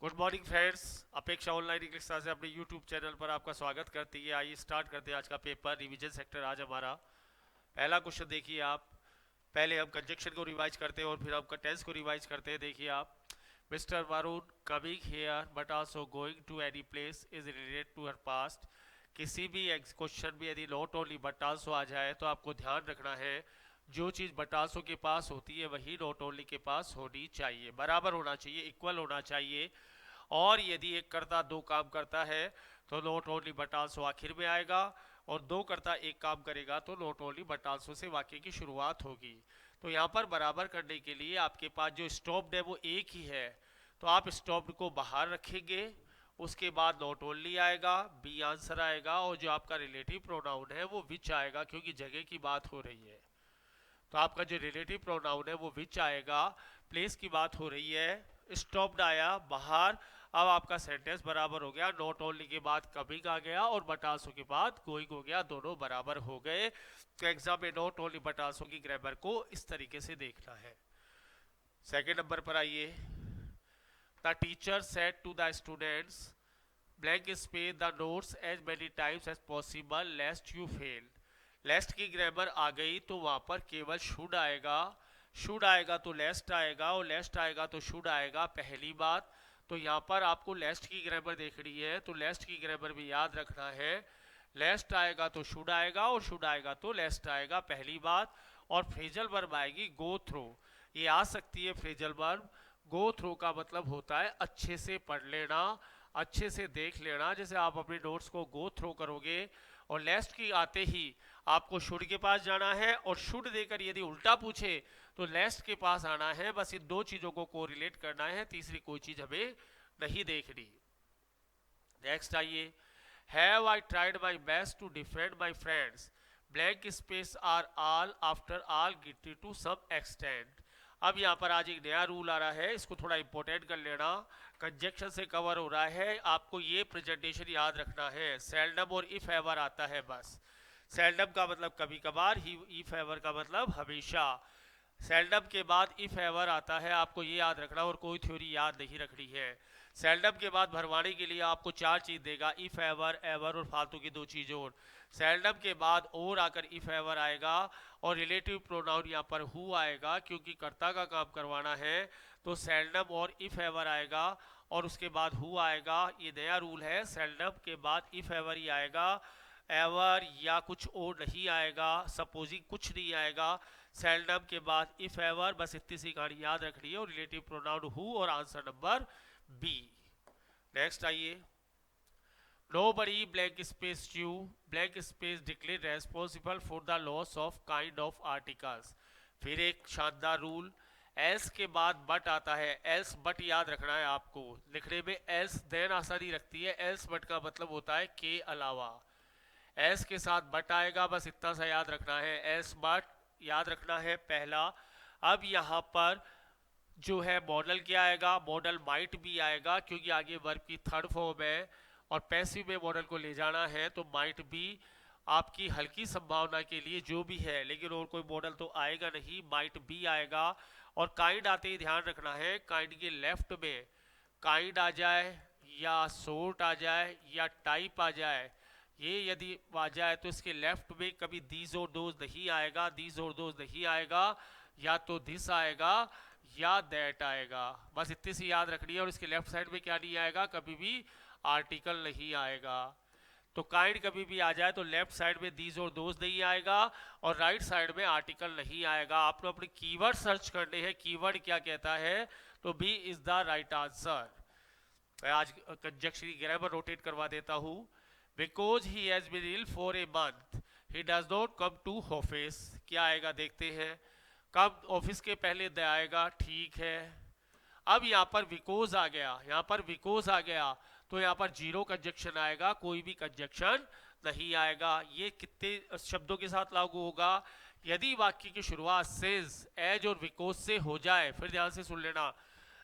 Good morning friends. अपेक्षा online English class से अपने यूट्यूब चैनल पर आपका स्वागत करती है। आइए स्टार्ट करते हैं आज का पेपर रिवीजन सेक्टर। आज हमारा पहला क्वेश्चन देखिए आप। पहले हम कंजक्शन को रिवाइज करते हैं और फिर हम टेंस को रिवाइज करते हैं। देखिए आप, mister Varun coming here but also going to any place is related to her past. किसी भी क्वेश्चन में यदि नॉट ओनली बट आल्सो आ जाए तो आपको ध्यान रखना है जो चीज़ बट आल्सो के पास होती है वही नॉट ओनली के पास होनी चाहिए, बराबर होना चाहिए, इक्वल होना चाहिए। और यदि एक कर्ता दो काम करता है तो नॉट ओनली बट आल्सो आखिर में आएगा, और दो कर्ता एक काम करेगा तो not only but also say वाक्य की शुरुआत होगी। तो यहाँ पर बराबर करने के लिए आपके पास जो स्टॉप्ड है वो एक ही है, तो आप स्टॉप्ड को बाहर रखेंगे। उसके बाद नॉट ओनली आएगा, बी आंसर आएगा, और जो आपका रिलेटिव प्रोनाउन है वो विच आएगा, क्योंकि जगह की बात हो रही है। तो आपका जो रिलेटिव प्रोनाउन है वो विच आएगा, प्लेस की बात हो रही है। स्टॉप्ड आया बाहर। अब आपका सेंटेंस बराबर हो गया। नॉट ओनली के बाद कमिंग आ गया और बटासो के बाद गोइंग हो गया, दोनों बराबर हो गए। तो एग्जाम में नॉट ओनली बटासो की ग्रामर को इस तरीके से देखना है। सेकेंड नंबर पर आइए। The teacher said to the students blank space the notes as many times as possible lest you fail. Lest की ग्रामर आ गई तो वहां पर केवल शुड आएगा। शुड आएगा तो लेस्ट आएगा, और लेस्ट आएगा तो शुड आएगा, पहली बात। तो यहाँ पर आपको लेस्ट की ग्रामर देखनी है, तो लेस्ट की ग्रामर भी याद रखना है। लेस्ट आएगा तो शुड आएगा, और शुड आएगा तो लेस्ट आएगा, पहली बात। और फ्रेजल वर्ब आएगी गो थ्रू। ये आ सकती है फ्रेजल वर्ब। गो थ्रू का मतलब होता है अच्छे से पढ़ लेना, अच्छे से देख लेना। जैसे आप अपने नोट्स को गो थ्रो करोगे, और लेस्ट की आते ही आपको शुड के पास जाना है, और शुड देकर यदि उल्टा पूछे तो लेस्ट के पास आना है। बस इन दो चीजों को कोरिलेट करना है, तीसरी कोई चीज हमें नहीं देखनी। नेक्स्ट आइए। Have I tried my best to defend my friends blank space are all after all guilty to some extent. अब यहाँ पर आज एक नया रूल आ रहा है, इसको थोड़ा इंपॉर्टेंट कर लेना। कंजक्शन से कवर हो रहा है, आपको ये प्रेजेंटेशन याद रखना है। सेल्डम और इफ एवर आता है बस। सेल्डम का मतलब कभी कभार, ही इफ एवर का मतलब हमेशा। सेल्डम के बाद इफ एवर आता है, आपको ये याद रखना, और कोई थ्योरी याद नहीं रखनी है। सेल्डम के बाद भरवाने के लिए आपको चार चीज देगा, इफ एवर, एवर और फालतू की दो चीज और। सेल्डम के बाद और आकर इफ एवर आएगा, और रिलेटिव प्रोनाउन यहाँ पर हु आएगा, क्योंकि कर्ता का काम करवाना है। तो सेल्डम और इफ एवर आएगा, और उसके बाद हु आएगा। ये नया रूल है, सेल्डम के बाद इफ एवर ही आएगा, एवर या कुछ और नहीं आएगा, सपोजिंग कुछ नहीं आएगा। सेल्डम के बाद इफ एवर, बस इतनी सी कहानी याद रखनी है, और रिलेटिव प्रोनाउन हु, और आंसर नंबर बी। नेक्स्ट आइए। नो बड़ी blank space you blank space declare responsible for the loss of kind of articles. फिर एक शानदार रूल। एल्स के बाद बट आता है, एल्स बट याद रखना है आपको। लिखने में एल्स देन आसानी रखती है, एल्स बट का मतलब होता है के अलावा। एस के साथ बट आएगा, बस इतना सा याद रखना है, एस बट याद रखना है पहला। अब यहाँ पर जो है मॉडल क्या आएगा, मॉडल माइट भी आएगा, क्योंकि आगे वर्ब की थर्ड फॉर्म है, और पैसिव में मॉडल को ले जाना है, तो माइट भी आपकी हल्की संभावना के लिए जो भी है, लेकिन और कोई मॉडल तो आएगा नहीं, माइट भी आएगा। और काइंड आते ही ध्यान रखना है, काइंड के लेफ्ट में काइंड आ जाए, या सोर्ट आ जाए, या टाइप आ जाए। ये यदि आ जाए तो इसके लेफ्ट में कभी दीज और दोज नहीं आएगा, दीज और दोज नहीं आएगा, या तो दिस आएगा या दैट आएगा, बस इतनी सी याद रखनी है। और इसके लेफ्ट साइड में क्या नहीं आएगा, कभी भी आर्टिकल नहीं आएगा। तो काइंड कभी भी आ जाए तो लेफ्ट साइड में दीज और दोज नहीं आएगा, और राइट साइड में आर्टिकल नहीं आएगा। आपने अपने कीवर्ड सर्च करने हैं, कीवर्ड क्या कहता है, तो B is the right answer. मैं आज कंजक्शन की ग्रामर रोटेट करवा देता हूँ। Because he has been ill for a month he does not come to office. क्या आएगा देखते हैं। कब ऑफिस के पहले द आएगा, ठीक है। अब यहाँ पर विकोज आ गया, यहाँ पर विकोज आ गया, तो यहाँ पर जीरो कंजक्शन आएगा, कोई भी कंजक्शन नहीं आएगा। ये कितने शब्दों के साथ लागू होगा, यदि वाक्य की शुरुआत सिंस, एज और विकोज से हो जाए। फिर ध्यान से सुन लेना,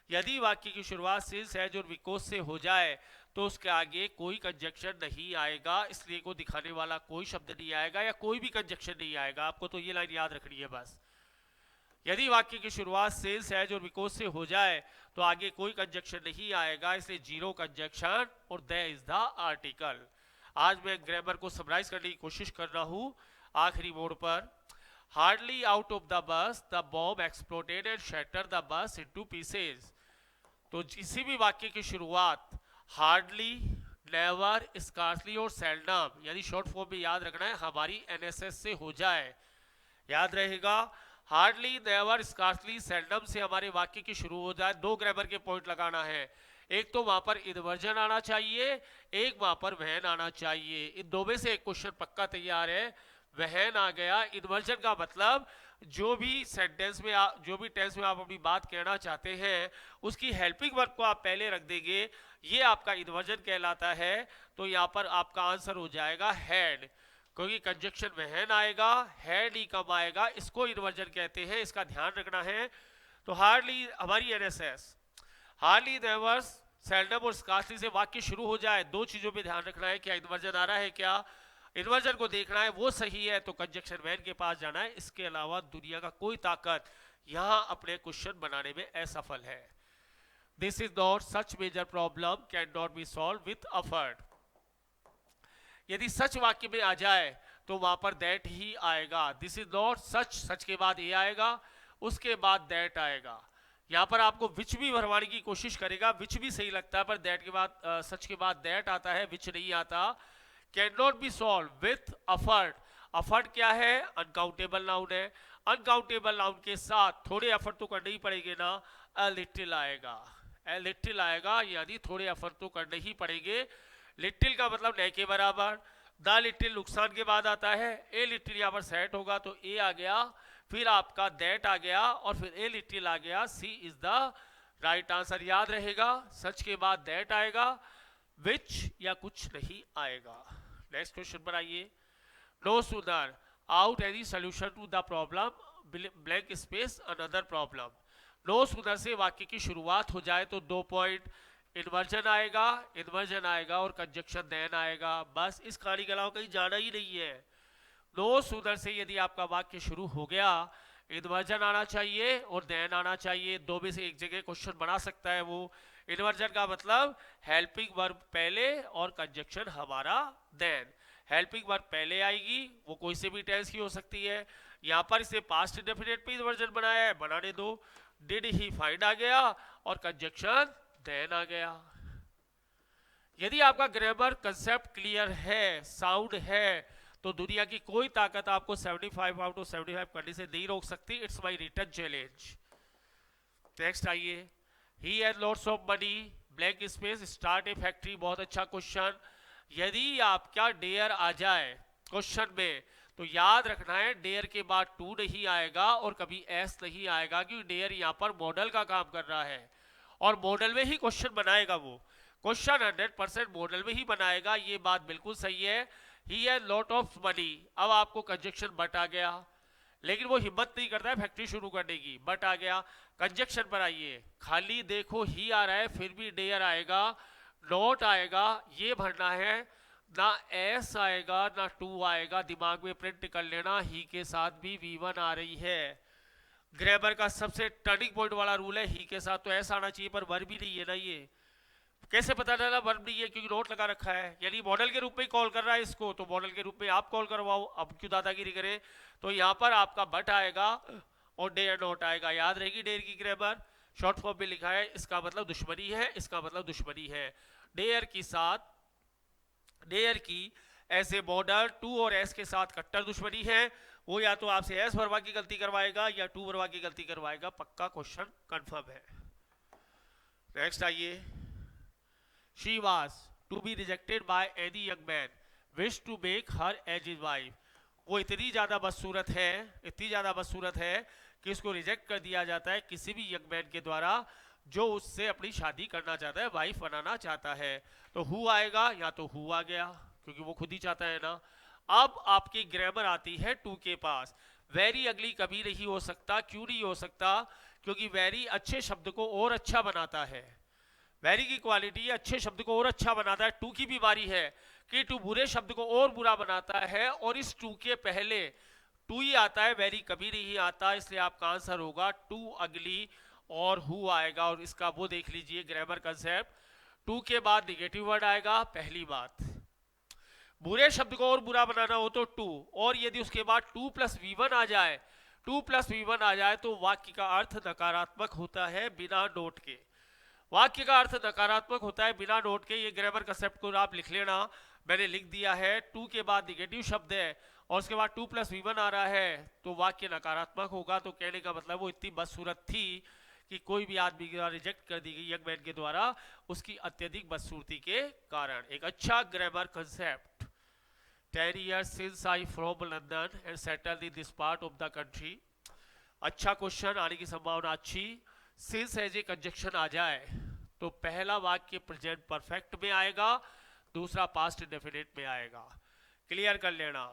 यदि वाक्य की शुरुआत सिंस, एज और विकोज से हो जाए तो उसके आगे कोई कंजक्शन नहीं आएगा, इसलिए को दिखाने वाला कोई शब्द नहीं आएगा, या कोई भी कंजक्शन नहीं आएगा। आपको तो ये लाइन याद रखनी है बस। यदि वाक्य की शुरुआत सेल्स एज और बिकॉज से हो जाए तो आगे कोई कंजक्शन नहीं आएगा, इसलिए जीरो कंजक्शन और देयर इज द आर्टिकल। आज मैं ग्रामर को समराइज करने की कोशिश कर रहा हूं आखिरी मोड़ पर। Hardly out of the bus the bomb exploded and shatter the bus into pieces. तो किसी भी वाक्य की शुरुआत हार्डली, नेवर, स्कार्सली और सेल्डम यानी शॉर्ट फॉर्म में याद रखना है हमारी एनएसएस से हो जाए। याद रहेगा, हार्डली, नेवर, स्कार्सली, सेल्डम से हमारे वाक्य की शुरू हो जाए। दो ग्रामर के पॉइंट लगाना है, एक तो वहां पर इन्वर्जन आना चाहिए, एक वहां पर वहन आना चाहिए। इन दो में से एक क्वेश्चन पक्का तैयार है। वहन आ गया, इन्वर्जन का मतलब जो भी सेंटेंस में जो भी टेंस में आप अपनी बात कहना चाहते हैं उसकी हेल्पिंग वर्ब को आप पहले रख देंगे, ये आपका इन्वर्जन कहलाता है। तो यहाँ पर आपका आंसर हो जाएगा हैड, क्योंकि कंजक्शन वहन आएगा, हैड ही कम आएगा, इसको इन्वर्जन कहते हैं, इसका ध्यान रखना है। तो हार्डली हमारी एनएसएस, हार्डली, नेवर, सेल्डम और स्कार्सली से वाक्य शुरू हो जाए, दो चीजों पे ध्यान रखना है, क्या इन्वर्जन आ रहा है, क्या इन्वर्जन को देखना है, वो सही है तो कंजक्शन वहन के पास जाना है। इसके अलावा दुनिया का कोई ताकत यहां अपने क्वेश्चन बनाने में असफल है। This is not such major problem can not be solved with effort. यदि सच वाक्य में आ जाए तो वहां पर दैट ही आएगा। दिस इज नॉट सच, सच के बाद ए आएगा, उसके बाद दैट आएगा। यहां पर आपको विच भी भरवाने की कोशिश करेगा, विच भी सही लगता है पर दैट के बाद सच के बाद दैट आता है, विच नहीं आता। Can not be solved with effort. Effort क्या है, अनकाउंटेबल नाउन है, अनकाउंटेबल नाउन के साथ थोड़े एफर्ट तो करने ही पड़ेंगे ना, अ लिटिल आएगा, अ लिटिल आएगा, यानी थोड़े एफर्ट तो करने ही पड़ेंगे। लिटिल का मतलब न के बराबर, द लिटिल नुकसान के बाद आता है, ए लिटिल यहाँ पर सेट होगा तो ए आ गया, फिर आपका दैट आ गया और फिर ए लिटिल आ गया। सी इज द राइट आंसर। याद रहेगा, सच के बाद दैट आएगा, विच या कुछ नहीं आएगा। नेक्स्ट क्वेश्चन पर आइए। No sooner out any solution to the problem blank space another problem. No sooner से वाक्य की शुरुआत हो जाए तो 2 पॉइंट, इन्वर्जन आएगा, इन्वर्जन आएगा और कंजक्शन देन आएगा, बस इस कहानी के अलावा कहीं जाना ही नहीं है। नो सूदर से यदि आपका वाक्य शुरू हो गया, इन्वर्जन आना चाहिए और देन आना चाहिए, दो में से एक जगह क्वेश्चन बना सकता है वो। इन्वर्जन का मतलब हेल्पिंग वर्ब पहले और कंजक्शन हमारा देन। हेल्पिंग वर्ब पहले आएगी, वो कोई से भी टेंस की हो सकती है। यहाँ पर इसे पास्ट इंडेफिनिट पे इन्वर्जन बनाया है, बनाने दो। डिड ही फाइंड आ गया और कंजक्शन देन आ गया। यदि आपका ग्रामर कंसेप्ट क्लियर है, साउंड है, तो दुनिया की कोई ताकत आपको 75 आउट ऑफ 75 करने से नहीं रोक सकती। It's my written challenge. Next आइए। He had lots of money blank space start a factory. बहुत अच्छा क्वेश्चन। यदि आपका डेयर आ जाए क्वेश्चन में तो याद रखना है डेयर के बाद टू नहीं आएगा और कभी एस नहीं आएगा, क्योंकि डेयर यहाँ पर मॉडल का काम कर रहा है और मॉडल में ही क्वेश्चन बनाएगा। वो क्वेश्चन 100% मॉडल में ही बनाएगा, ये बात बिल्कुल सही है। He had lot of money, अब आपको कंजक्शन बट आ गया, लेकिन वो हिम्मत नहीं करता है फैक्ट्री शुरू करने की, बट आ गया। कंजक्शन पर आइए। खाली देखो ही आ रहा है फिर भी डेयर आएगा, नॉट आएगा, ये भरना है, ना एस आएगा ना टू आएगा। दिमाग में प्रिंट कर लेना, ही के साथ भी V1 आ रही है। ग्रामर का सबसे टर्निंग पॉइंट वाला रूल है, ही के साथ तो एस आना चाहिए पर वर्ब भी नहीं है ना। ये कैसे पता चला वर्ब नहीं है, क्योंकि नोट लगा रखा है, यानी मॉडल के रूप में कॉल कर रहा है इसको, तो मॉडल के रूप में आप कॉल करवाओ, अब क्यों दादागिरी करें। तो यहाँ पर आपका बट आएगा और डेयर नॉट आएगा। याद रहेगी डेयर की ग्रामर, शॉर्ट फॉर्म में लिखा है, इसका मतलब दुश्मनी है, इसका मतलब दुश्मनी है। डेयर के साथ, डेयर की ऐसे मॉडल टू और एस के साथ कट्टर दुश्मनी है। वो या तो आपसे एस वर्बा की गलती करवाएगा या टू वर्बा की गलती करवाएगा, पक्का क्वेश्चन कंफर्म है। नेक्स्ट आइए। She was to be rejected by any young man wish to make her as his wife. वो इतनी ज्यादा बदसूरत है, इतनी ज्यादा बदसूरत है कि उसको रिजेक्ट कर दिया जाता है किसी भी यंग मैन के द्वारा जो उससे अपनी शादी करना चाहता है, वाइफ बनाना चाहता है। तो हु आएगा, या तो हु आ गया क्योंकि वो खुद ही चाहता है ना। अब आपकी ग्रामर आती है टू के पास। वेरी अगली कभी नहीं हो सकता, क्यों नहीं हो सकता, क्योंकि वेरी अच्छे शब्द को और अच्छा बनाता है। वेरी की क्वालिटी अच्छे शब्द को और अच्छा बनाता है। टू की बीमारी है कि टू बुरे शब्द को और बुरा बनाता है, और इस टू के पहले टू ही आता है, वेरी कभी नहीं आता, इसलिए आपका आंसर होगा टू अगली और हु आएगा। और इसका वो देख लीजिए ग्रामर कंसेप्ट, टू के बाद निगेटिव वर्ड आएगा, पहली बात। बुरे शब्द को और बुरा बनाना हो तो टू, और यदि उसके बाद टू प्लस वी1 आ जाए, टू प्लस वी1 आ जाए तो वाक्य का अर्थ नकारात्मक होता है बिना नोट के। वाक्य का अर्थ नकारात्मक होता है बिना नोट के। ये ग्रामर कंसेप्ट को आप लिख लेना, मैंने लिख दिया है। टू के बाद निगेटिव शब्द है और उसके बाद टू प्लस वी1 आ रहा है तो वाक्य नकारात्मक होगा। तो कहने का मतलब वो इतनी बदसूरत थी कि कोई भी आदमी के द्वारा रिजेक्ट कर दी गई यंग मैन के द्वारा उसकी अत्यधिक बदसूरती के कारण। एक अच्छा grammar concept. 10 years since I from London and settled in this part of the country। अच्छा क्वेश्चन, आने की संभावना अच्छी। सिंस एज ए कंजक्शन आ जाए तो पहला वाक्य प्रेजेंट परफेक्ट में आएगा, दूसरा पास्ट इंडेफिनिट में आएगा। क्लियर कर लेना,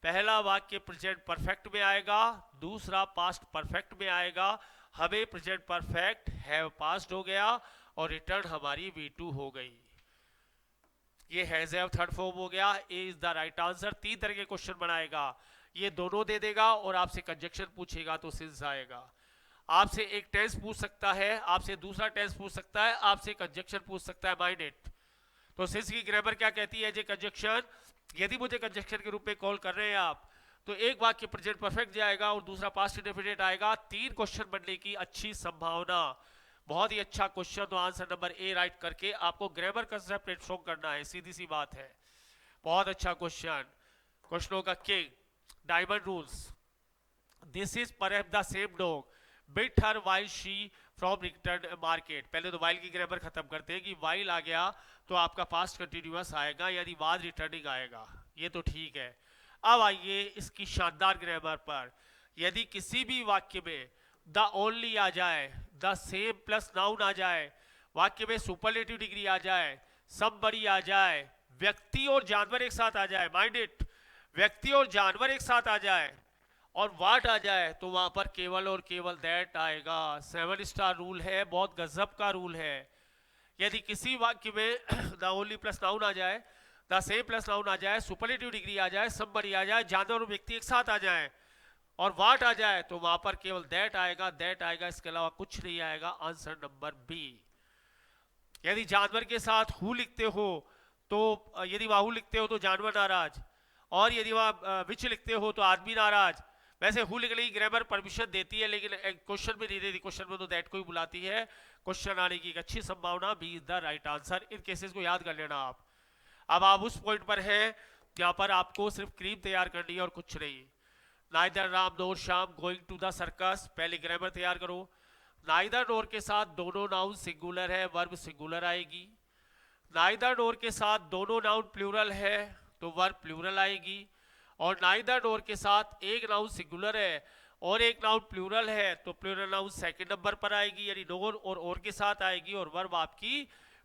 पहला वाक्य प्रेजेंट परफेक्ट में आएगा, दूसरा पास्ट परफेक्ट में आएगा। हमें प्रेजेंट परफेक्ट हैव पास्ट हो गया और रिटर्न हमारी V2 हो गई। ये हैज हैव थर्ड फॉर्म हो गया। ए इज द राइट आंसर। 3 तरह के क्वेश्चन बनाएगा, ये दोनों दे देगा और आपसे कंजक्शन पूछेगा तो सिंस आएगा। आपसे एक टेंस पूछ सकता है, आपसे दूसरा टेंस पूछ सकता है, आपसे कंजक्शन पूछ सकता है, माइंड इट। तो सिंस की ग्रामर क्या कहती है, जे कंजक्शन, यदि मुझे कंजक्शन के रूप में कॉल कर रहे हैं आप तो एक वाक्य प्रेजेंट परफेक्ट जाएगा और दूसरा पास्ट इंडेफिनिट आएगा। 3 क्वेश्चन बनने की अच्छी संभावना। बहुत ही अच्छा क्वेश्चन। तो आंसर नंबर ए राइट करके आपको ग्रामर कंसेप्ट इंस्ट्रॉन्ग करना है, सीधी सी बात है। बहुत अच्छा क्वेश्चन, क्वेश्चनों का king. Diamond rules. This is perhaps the same dog bit her while she from return market. पहले तो वाइल की ग्रामर खत्म करते हैं कि वाइल आ गया तो आपका पास्ट कंटिन्यूअस आएगा, यानी वाज रिटर्निंग आएगा। ये तो ठीक है। अब आइए इसकी शानदार ग्रामर पर। यदि किसी भी वाक्य में द ओनली आ जाए, द सेम प्लस नाउन आ जाए, वाक्य में सुपरलेटिव डिग्री आ जाए, समबडी आ जाए, व्यक्ति और जानवर एक साथ आ जाए, माइंड इट, व्यक्ति और जानवर एक साथ आ जाए और वाट आ जाए तो वहां पर केवल और केवल दैट आएगा। 7 स्टार रूल है, बहुत गजब का रूल है। यदि किसी वाक्य में द ओनली प्लस नाउन आ जाए, द सेम प्लस नाउन आ जाए, सुपरलेटिव डिग्री आ जाए, समबडी आ जाए, जानवर और व्यक्ति एक साथ आ जाए और वाट आ जाए तो वहां पर केवल दैट आएगा, दैट आएगा, इसके अलावा कुछ नहीं आएगा। Answer number B. यदि जानवर के साथ हु लिखते हो तो, यदि वहां हु लिखते हो तो जानवर नाराज, और यदि वहां विच लिखते हो तो आदमी नाराज। वैसे हु लिखने की ग्रामर परमिशन देती है लेकिन क्वेश्चन में नहीं देती, क्वेश्चन में तो दैट को ही बुलाती है। क्वेश्चन आने की एक अच्छी संभावना, B is the right answer. इन केसेस को याद कर लेना आप। अब आप उस पॉइंट पर है जहां पर आपको सिर्फ क्रीम तैयार करनी है और कुछ नहीं। Neither Ram nor Shyam going to the circus, पहले ग्रामर तैयार करो। नाइदर नोर के साथ दोनों नाउन सिंगुलर है, वर्ब सिंगुलर आएगी। नाइदर नोर के साथ दोनों नाउन प्लूरल है तो वर्ब प्लूरल आएगी। और नाइदर नोर के साथ एक नाउन सिंगुलर है और एक नाउन प्लूरल है तो प्लूरल नाउन सेकंड नंबर पर आएगी, यानी नोर और के साथ आएगी और वर्ब आपकी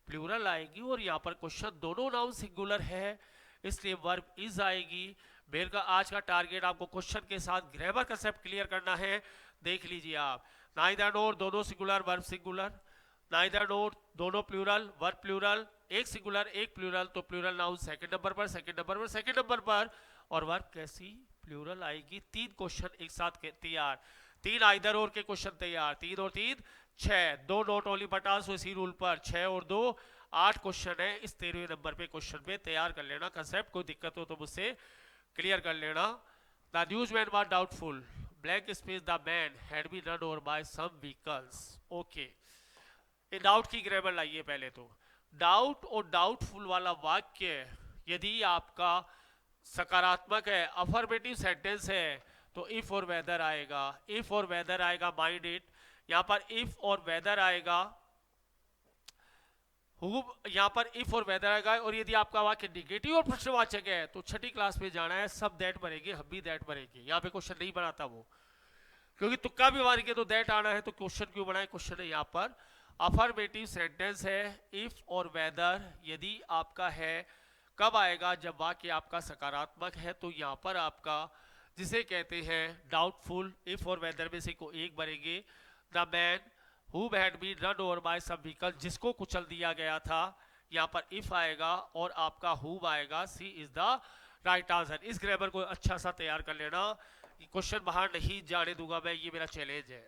प्लूरल आएगी। और यहाँ पर क्वेश्चन दोनों नाउन सिंगुलर है इसलिए वर्ब इज आएगी। मेरे का आज का टारगेट आपको क्वेश्चन के साथ ग्रामर कंसेप्ट क्लियर करना है। देख लीजिए आप, नाइदर नोर दोनों सिंगुलर वर्ब सिंगुलर, नाइदर नोर दोनों प्लूरल वर्ब प्लूरल, एक सिंगुलर एक प्लूरल तो प्लूरल नाउन सेकंड नंबर पर, सेकंड नंबर पर, सेकंड नंबर पर, और वर्ब कैसी प्लूरल आएगी। 3 क्वेश्चन एक साथ तैयार, 3 आइदर और के क्वेश्चन तैयार, 3 और 3 6, 2 नोट ओनली बटास इसी रूल पर, 6 और 2 8 क्वेश्चन है। इस 13वें नंबर पे क्वेश्चन पे तैयार कर लेना कंसेप्ट। कोई दिक्कत हो तो मुझसे क्लियर कर लेना। The newsman was doubtful, blank space the man had been run over by some vehicles. Okay, ये डाउट की ग्रामर लाइए पहले तो। डाउट और डाउटफुल वाला वाक्य यदि आपका सकारात्मक है, अफर्मेटिव सेंटेंस है तो इफ और वेदर आएगा, इफ और वेदर आएगा, माइंड इट। यहां पर इफ और वेदर आएगा, यहां पर इफ और वेदर आएगा। और यदि आपका वाक्य निगेटिव और प्रश्नवाचक है तो छठी क्लास में जाना है, सब दैट भरेंगे, हम भी दैट भरेंगे। यहाँ पे क्वेश्चन नहीं बनाता वो, क्योंकि तुक्का भी मारेंगे तो दैट आना है तो क्वेश्चन क्यों बनाए। क्वेश्चन है यहाँ पर अफर्मेटिव सेंटेंस है, इफ और वेदर यदि आपका है कब आएगा, जब वाक्य आपका सकारात्मक है। तो यहाँ पर आपका जिसे कहते हैं डाउटफुल, इफ और वेदर में से को एक भरेंगे। The man who had been run over by some vehicle, जिसको कुचल दिया गया था, यहाँ पर इफ आएगा और आपका हु आएगा। सी इज द राइट आंसर। इस ग्रामर को अच्छा सा तैयार कर लेना। क्वेश्चन बाहर नहीं जाने दूंगा मैं, ये मेरा चैलेंज है।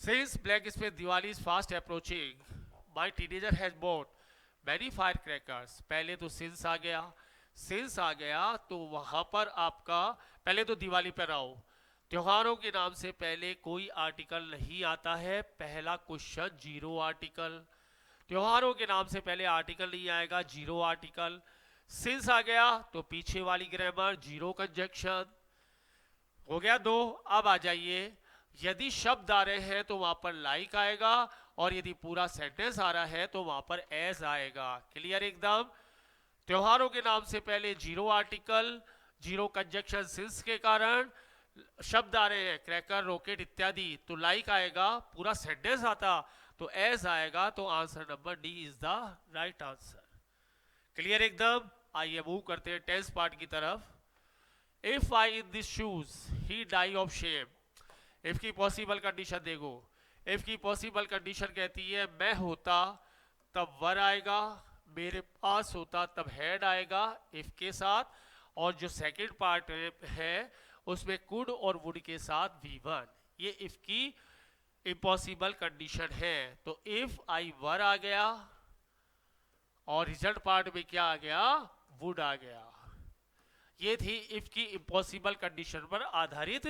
Since Black Space Diwali is fast approaching, my teenager has bought many firecrackers. पहले तो since आ गया, since आ गया तो वहां पर आपका पहले तो दिवाली पर आओ, त्योहारों के नाम से पहले कोई आर्टिकल नहीं आता है। पहला क्वेश्चन जीरो आर्टिकल, त्योहारों के नाम से पहले आर्टिकल नहीं आएगा, जीरो आर्टिकल। सिंस आ गया तो पीछे वाली ग्रामर जीरो कंजक्शन हो गया दो। अब आ जाइए, यदि शब्द आ रहे हैं तो वहां पर लाइक आएगा, और यदि पूरा सेंटेंस आ रहा है तो वहां पर एज आएगा। क्लियर एकदम। त्योहारों के नाम से पहले zero article, zero conjunction since के कारण। शब्द आ रहे हैं क्रैकर, रॉकेट इत्यादि, तो लाइक आएगा। पूरा सेंटेंस आता तो एज आएगा। तो answer number D is the right answer. Clear एकदम। आइए मूव करते हैं टेंस पार्ट की तरफ। If I in this shoes he die of shame. If की पॉसिबल कंडीशन देखो, इफ की पॉसिबल कंडीशन कहती है मैं होता तब वर आएगा, मेरे पास होता तब हेड आएगा इफ के साथ, और जो सेकंड पार्ट है उसमें कुड और वुड के साथ V1। ये इफ की इम्पॉसिबल कंडीशन है। तो इफ आई वर आ गया और रिजल्ट पार्ट में क्या आ गया, वुड आ गया। ये थी इफ की इम्पॉसिबल कंडीशन पर आधारित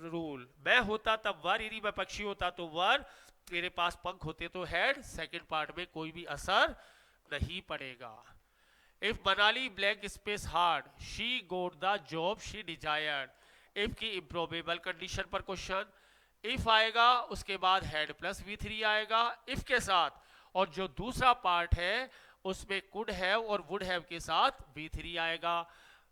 रूल। मैं होता तब वर, यदि मैं पक्षी होता तो वर, मेरे पास पंख होते तो हेड, सेकंड पार्ट में कोई भी असर नहीं पड़ेगा। If Manali blank space hard she goat the job she desired. If की इम्प्रोबेबल कंडीशन पर क्वेश्चन, इफ आएगा उसके बाद हेड प्लस V3 आएगा इफ के साथ, और जो दूसरा पार्ट है उसमें कुड हैव और वुड हैव के साथ V3 आएगा।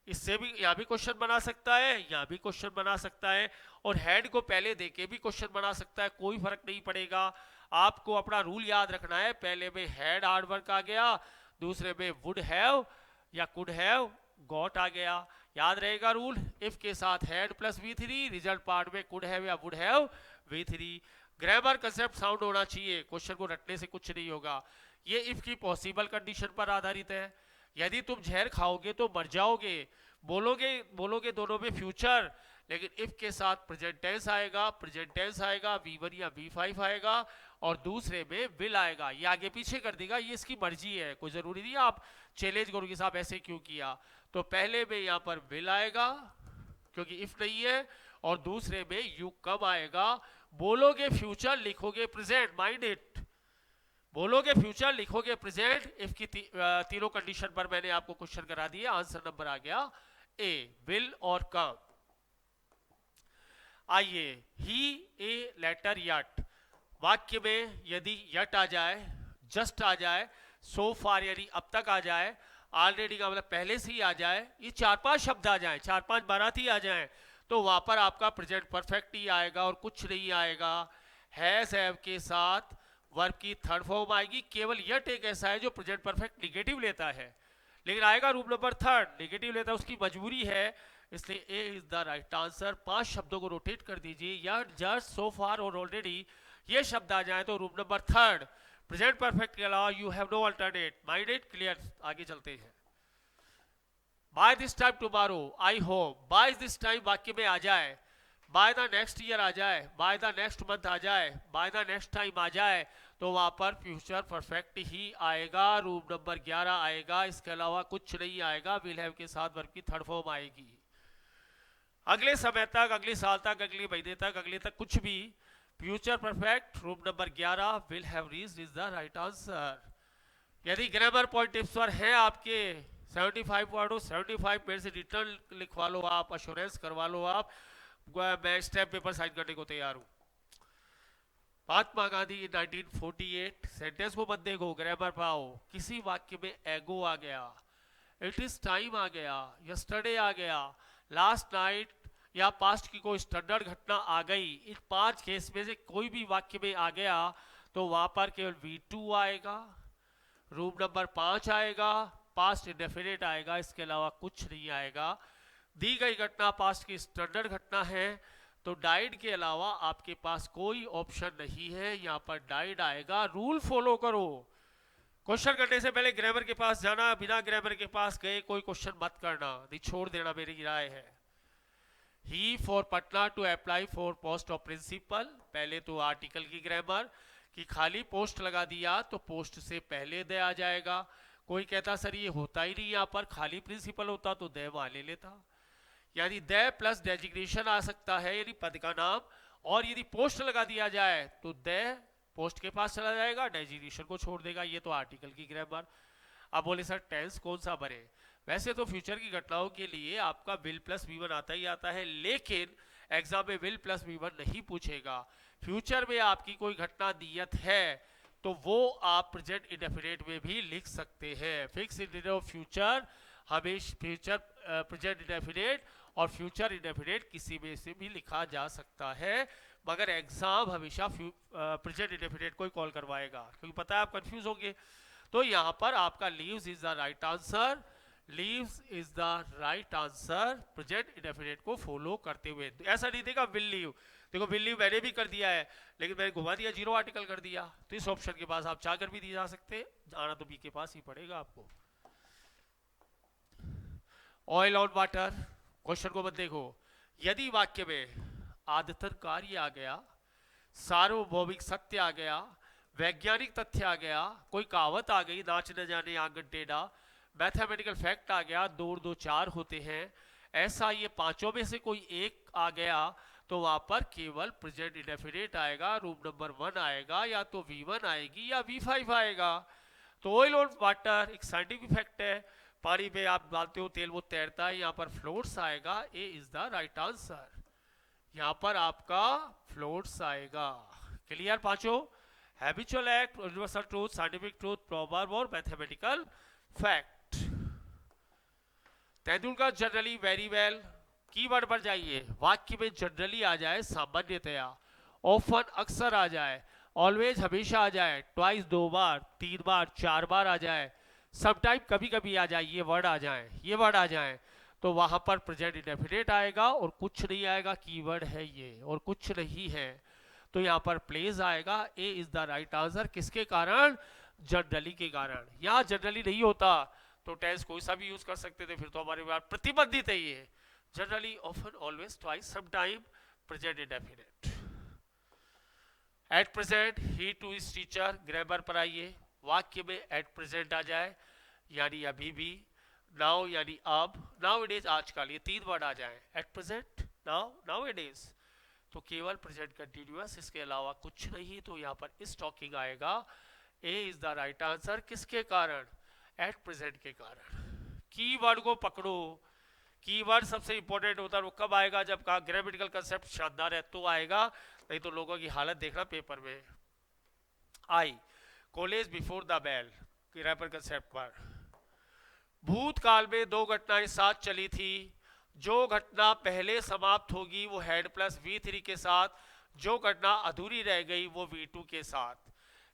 इससे भी यहाँ भी क्वेश्चन बना सकता है, यहाँ भी क्वेश्चन बना सकता है, और हेड को पहले देके भी क्वेश्चन बना सकता है, कोई फर्क नहीं पड़ेगा। आपको अपना रूल याद रखना है, पहले में हेड हार्ड वर्क आ गया, दूसरे में वुड हैव या कुड हैव गॉट आ गया। याद रहेगा रूल, इफ के साथ head plus V3, result part में कुड हैव या would have V3। Grammar concept sound होना चाहिए, क्वेश्चन को रटने से कुछ नहीं होगा। ये इफ की पॉसिबल कंडीशन पर आधारित है। यदि तुम जहर खाओगे तो मर जाओगे, बोलोगे दोनों में फ्यूचर, लेकिन इफ के साथ प्रेजेंट टेंस आएगा, प्रेजेंट टेंस आएगा, V1 या V5 आएगा, और दूसरे में विल आएगा। ये आगे पीछे कर देगा, ये इसकी मर्जी है, कोई जरूरी नहीं आप चैलेंज करोगे साहब ऐसे क्यों किया। तो पहले में यहाँ पर विल आएगा क्योंकि इफ नहीं है, और दूसरे में यू कब आएगा। बोलोगे फ्यूचर, लिखोगे प्रेजेंट, माइंड इट। बोलोगे फ्यूचर, लिखोगे प्रेजेंट। इफ की तीनों कंडीशन पर मैंने आपको क्वेश्चन करा दिया। आंसर नंबर आ गया ए, विल और कम। आइए, ही ए लेटर यट। वाक्य में यदि यट आ जाए, जस्ट आ जाए, सो फार यानी अब तक आ जाए, ऑलरेडी का मतलब पहले से ही आ जाए, ये 4-5 शब्द आ जाए, 4-5 बारात ही आ जाए, तो वहां पर आपका प्रेजेंट परफेक्ट ही आएगा और कुछ नहीं आएगा। हैज हैव के साथ वर्ब की थर्ड फॉर्म आएगी। केवल यट एक ऐसा है जो प्रेजेंट परफेक्ट निगेटिव लेता है, लेकिन आएगा रूप नंबर थर्ड, निगेटिव लेता है, उसकी मजबूरी है, इसलिए ए इज द राइट आंसर। 5 शब्दों को रोटेट कर दीजिए, यट, जस्ट, सो फार और ऑलरेडी, ये शब्द आ जाए तो रूप नंबर थर्ड। प्रेजेंट परफेक्ट के अलावा you have no alternate. Mind it clear. आगे चलते हैं। By this time tomorrow, I hope. By this time वाक्य में आ जाए, बाय द नेक्स्ट ईयर आ जाए, बाय द नेक्स्ट मंथ आ जाए, बाय द नेक्स्ट टाइम आ जाए, तो वहां पर फ्यूचर परफेक्ट ही आएगा, रूप नंबर 11 आएगा, इसके अलावा कुछ नहीं आएगा। विल हैव के साथ वर्ब की थर्ड फॉर्म आएगी। अगले समय तक, अगले साल तक, अगले महीने तक, अगले तक कुछ भी, फ्यूचर परफेक्ट, रूप number 11 will have reached is the right answer. यदि ग्रामर पॉइंट टिप्स पर है आपके 75 पॉइंट, 75 मेरे से रिटर्न लिखवा लो आप, अश्योरेंस करवा लो आप, मैं स्टैम्प पेपर साइन करने को तैयार हूं। महात्मा गांधी 1948, सेंटेंस को मत देखो, ग्रामर पाओ। किसी वाक्य में एगो आ गया, इट इज टाइम आ गया, यस्टरडे आ गया, लास्ट नाइट या पास्ट की कोई स्टैंडर्ड घटना आ गई, इन 5 केस में से कोई भी वाक्य में आ गया तो वहां पर केवल V2 आएगा, रूप नंबर 5 आएगा, पास्ट इंडेफिनिट आएगा, इसके अलावा कुछ नहीं आएगा। दी गई घटना पास्ट की स्टैंडर्ड घटना है, तो डाइड के अलावा आपके पास कोई ऑप्शन नहीं है, यहाँ पर डाइड आएगा। रूल फॉलो करो, क्वेश्चन करने से पहले ग्रामर के पास जाना, बिना ग्रामर के पास गए कोई क्वेश्चन मत करना, नहीं छोड़ देना, मेरी राय है। He for Patna to apply for post of principal. पहले तो आर्टिकल की ग्रामर कि खाली पोस्ट लगा दिया तो पोस्ट से पहले दे आ जाएगा। कोई कहता सर ये होता ही नहीं, यहाँ पर खाली प्रिंसिपल होता तो दे वहां ले लेता। यानी दे प्लस डेजिग्नेशन आ सकता है, यानी पद का नाम, और यदि पोस्ट लगा दिया जाए तो दे पोस्ट के पास चला जाएगा, डेजिग्नेशन को छोड़ देगा। ये तो आर्टिकल की ग्रामर। अब बोले सर टेंस कौन सा भरे? वैसे तो फ्यूचर की घटनाओं के लिए आपका विल प्लस वी1 आता ही आता है, लेकिन एग्जाम में विल प्लस वी1 नहीं पूछेगा। फ्यूचर में आपकी कोई घटना नियत है तो वो आप प्रेजेंट इंडेफिनिट में भी लिख सकते हैं। फिक्स इंडेफिनिट फ्यूचर हमेशा फ्यूचर प्रेजेंट इंडेफिनिट और फ्यूचर इंडेफिनिट किसी में से भी लिखा जा सकता है, मगर एग्जाम हमेशा प्रेजेंट इंडेफिनिट को ही कॉल करवाएगा, क्योंकि पता है आप कंफ्यूज होंगे। तो यहाँ पर आपका leaves is the right answer, leaves is the right answer present indefinite को फॉलो करते हुए। तो ऐसा नहीं देगा विल लीव, देखो विल लीव मैंने भी कर दिया है लेकिन मैंने घुमा दिया, जीरो आर्टिकल कर दिया, तो इस ऑप्शन के पास आप चाहकर भी दिए जा सकते, आना तो बी के पास ही पड़ेगा आपको। ऑयल ऑन वाटर, क्वेश्चन को मत देखो। यदि वाक्य में आदतन कार्य आ गया, सार्वभौमिक सत्य आ गया, वैज्ञानिक तथ्य आ गया, कोई कहावत आ गई, नाच न जाने आंगन टेढ़ा, मैथमेटिकल फैक्ट आ गया, 2 और 2 4 होते हैं, ऐसा ये पांचों में से कोई एक आ गया तो वहां पर केवल प्रेजेंट इंडेफिनिट आएगा, रूम नंबर 1 आएगा, या तो V1 आएगी या V5 आएगा। तो ऑयल ऑन वाटर एक साइंटिफिक फैक्ट है, पानी में आप डालते हो तेल वो तैरता है, यहाँ पर फ्लोट्स आएगा, A is the right answer. यहाँ पर आपका फ्लोट्स आएगा। क्लियर पांचों? Habitual act, universal truth, scientific truth, proverb और mathematical fact. Tendulkar generally very well, keyword पर जाइए, वाक्य में जनरली आ जाए सामान्यतया, ऑफन अक्सर आ जाए, ऑलवेज हमेशा आ जाए, ट्वाइस 2 बार, 3 बार, 4 बार आ जाए, समटाइम कभी कभी आ जाए, ये वर्ड आ जाए, ये वर्ड आ जाए, तो वहां पर प्रेजेंट इंडेफिनिट आएगा और कुछ नहीं आएगा, कीवर्ड है ये और कुछ नहीं है। तो यहाँ पर प्लेस आएगा, A is the right answer. किसके कारण? जनरली के कारण। यहाँ जनरली नहीं होता तो टेंस कोई सा भी यूज कर सकते थे, फिर तो हमारे पास प्रतिबंधित है ये। Generally, often, always, twice, sometime, present indefinite. At present he two is teacher, grammar पर आइए, वाक्य में एट प्रेजेंट आ जाए यानी अभी भी, नाउ यानी अब, नाउ इट इज आजकल, ये 3 वर्ड आ जाए, at present, now, now it is, तो केवल प्रेजेंट कंटिन्यूअस, इसके अलावा कुछ नहीं। तो यहाँ पर इस टॉकिंग आएगा, A is the right answer. किसके कारण? एट प्रेजेंट के कारण। कीवर्ड को पकड़ो, कीवर्ड सबसे इंपॉर्टेंट होता है। वो कब आएगा? जब कहा ग्रामेटिकल कंसेप्ट शानदार है तो आएगा, नहीं तो लोगों की हालत देखना पेपर में। I college before the bell, grammar concept पर। भूतकाल में 2 घटनाएं साथ चली थी, जो घटना पहले समाप्त होगी वो हेड प्लस V3 के साथ, जो घटना अधूरी रह गई वो V2 के साथ।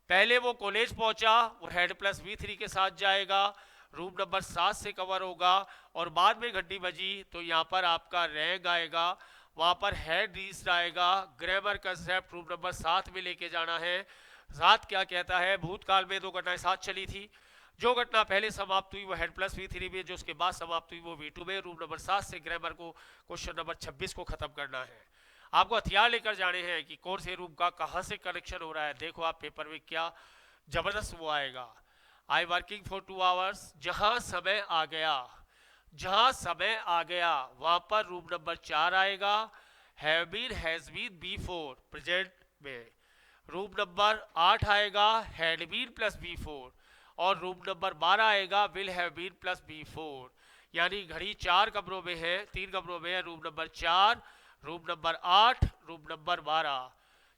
पहले वो कॉलेज पहुंचा, वो हेड प्लस V3 के साथ जाएगा, रूम नंबर 7 से कवर होगा, और बाद में घंटी बजी तो यहाँ पर आपका रैंक आएगा, वहां पर हेड रीस्ट आएगा। ग्रामर कंसेप्ट रूम नंबर 7 में लेके जाना है। 7 क्या कहता है? भूतकाल में 2 घटनाएं साथ चली थी, जो घटना पहले समाप्त हुई वो हेड प्लस V3 में, जो उसके बाद समाप्त हुई वो V2 में। रूम नंबर 7 से ग्रामर को क्वेश्चन नंबर 26 को खत्म करना है। आपको हथियार लेकर जाने हैं कि कौन से रूम का कहां से कनेक्शन हो रहा है। देखो आप पेपर में क्या जबरदस्त वो आएगा। आई वर्किंग फॉर 2 आवर्स, जहां समय आ गया, जहां समय आ गया वहां पर रूम नंबर 4 आएगा। Have been, has been, B4 present में। रूम नंबर 8 आएगा, हैड बीन प्लस B4, और रूम नंबर 12 आएगा, will have been plus B4। यानी घड़ी 4 कमरों में है, 3 कमरों में है। Room number 4, room number 8, room number 12।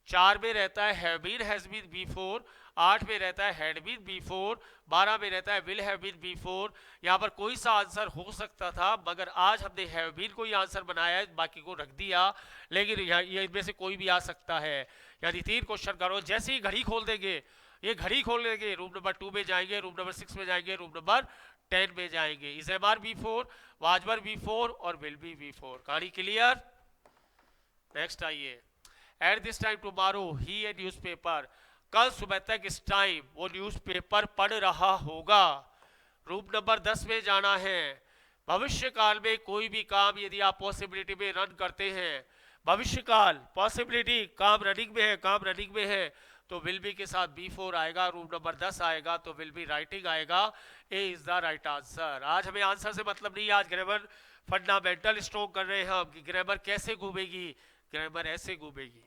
4 में रहता है have been, has been, B4, 8 में रहता है हैड बीन, B4, 12 में रहता है विल हैव बीन, B4। यहाँ पर कोई सा आंसर हो सकता था, मगर आज हमने हैव बीन को ही आंसर बनाया है, बाकी को रख दिया, लेकिन ये इनमें से कोई भी आ सकता है। यानी 3 क्वेश्चन करो, जैसे ही घड़ी खोल देंगे, ये घड़ी खोल देंगे, रूम नंबर 2 में जाएंगे, रूम नंबर 6 में जाएंगे, रूम नंबर 10 में जाएंगे। Is M R B4, वाजबर B4 और विल बी B4। कहानी क्लियर? नेक्स्ट आइए। At this time tomorrow he A newspaper, कल सुबह तक इस टाइम वो न्यूज़पेपर पढ़ रहा होगा। रूम नंबर 10 में जाना है। भविष्य काल में कोई भी काम यदि आप पॉसिबिलिटी में रन करते हैं, भविष्य काल पॉसिबिलिटी, काम रनिंग में है, काम रनिंग में है, तो विल बी के साथ B4 आएगा, रूम नंबर 10 आएगा, तो विल बी राइटिंग आएगा। A is the right answer. आज हमें आंसर से मतलब नहीं, आज ग्रामर फंडामेंटल स्ट्रोक कर रहे हैं हम कि ग्रामर कैसे घूमेगी, ग्रामर ऐसे घूमेगी।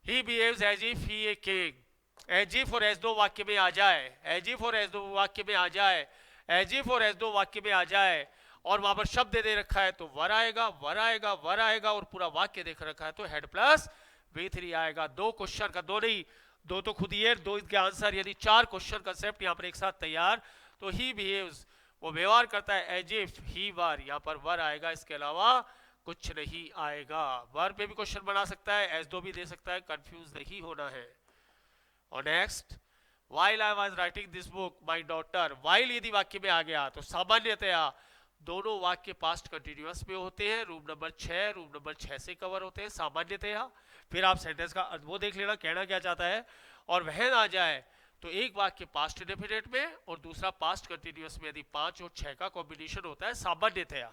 He behaves as if he a king, as if और एज दो वाक्य में आ जाए, एज इफ और एज दो वाक्य में आ जाए, एज इफ और एज दो वाक्य में आ जाए और वहां पर शब्द दे रखा है तो वर आएगा, वर आएगा, वर आएगा, और पूरा वाक्य देख रखा है तो हेड प्लस V3 आएगा। दो क्वेश्चन का, दो नहीं, दो तो खुद ही है, दो इसके आंसर, यानी 4 क्वेश्चन कंसेप्ट यहाँ पर एक साथ तैयार। तो ही बिहेव्स, वो व्यवहार करता है एज इफ ही वर, यहाँ पर वर आएगा, इसके अलावा कुछ नहीं आएगा। वर पे भी क्वेश्चन बना सकता है, एज दो भी दे सकता है, कंफ्यूज नहीं होना है। और next, while I was writing this book my daughter, while यदि वाक्य में आ गया तो सामान्यतया दोनों वाक्य पास्ट कंटिन्यूअस में होते हैं, रूम नंबर 6, रूम नंबर 6 से कवर होते हैं सामान्यतया। फिर आप सेंटेंस का वो देख लेना, कहना क्या चाहता है। और वह आ जाए तो एक वाक्य पास्ट इंडेफिनिट में और दूसरा पास्ट कंटिन्यूअस में, यदि 5 और 6 का कॉम्बिनेशन होता है सामान्यतया।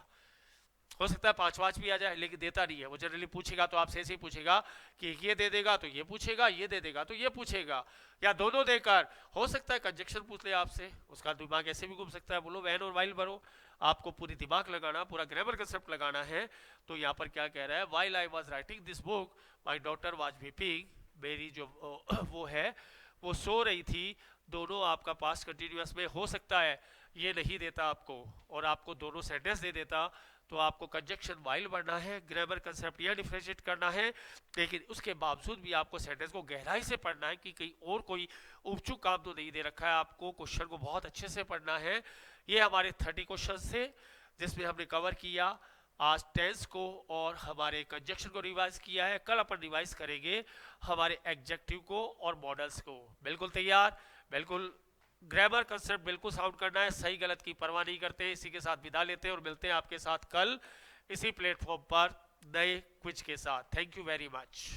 हो सकता है 5 भी आ जाए, लेकिन देता नहीं है वो। जनरली पूछेगा तो आपसे ऐसे ही पूछेगा कि ये दे देगा तो ये पूछेगा, ये दे देगा तो ये पूछेगा, या दोनों देकर। हो सकता है कंजक्शन पूछ ले आपसे, उसका दिमाग ऐसे भी घूम सकता है। बोलो वैन और वाइल भरो, आपको पूरी दिमाग लगाना, पूरा ग्रामर कंसेप्ट लगाना है। तो यहाँ पर क्या कह रहा है, while I was writing this book my daughter was weeping, मेरी जो वो है वो सो रही थी। दोनों आपका पास्ट कंटिन्यूअस में हो सकता है, ये नहीं देता आपको और आपको दोनों सेंटेंस दे देता, तो आपको कंजक्शन वाइल बढ़ना है, ग्रामर कंसेप्ट यह डिफरेंशिएट करना है। लेकिन उसके बावजूद भी आपको सेंटेंस को गहराई से पढ़ना है कि कहीं और कोई उपचुक काम तो नहीं दे रखा है। आपको क्वेश्चन को बहुत अच्छे से पढ़ना है। ये हमारे 30 क्वेश्चन थे जिसमें हमने कवर किया आज टेंस को और हमारे कंजक्शन को रिवाइज किया है। कल अपन रिवाइज करेंगे हमारे एडजेक्टिव को और मॉडल्स को। बिल्कुल तैयार, बिल्कुल ग्रामर कंसेप्ट बिल्कुल साउंड करना है, सही गलत की परवाह नहीं करते। इसी के साथ विदा लेते हैं और मिलते हैं आपके साथ कल इसी प्लेटफॉर्म पर नए क्विज के साथ। Thank you very much.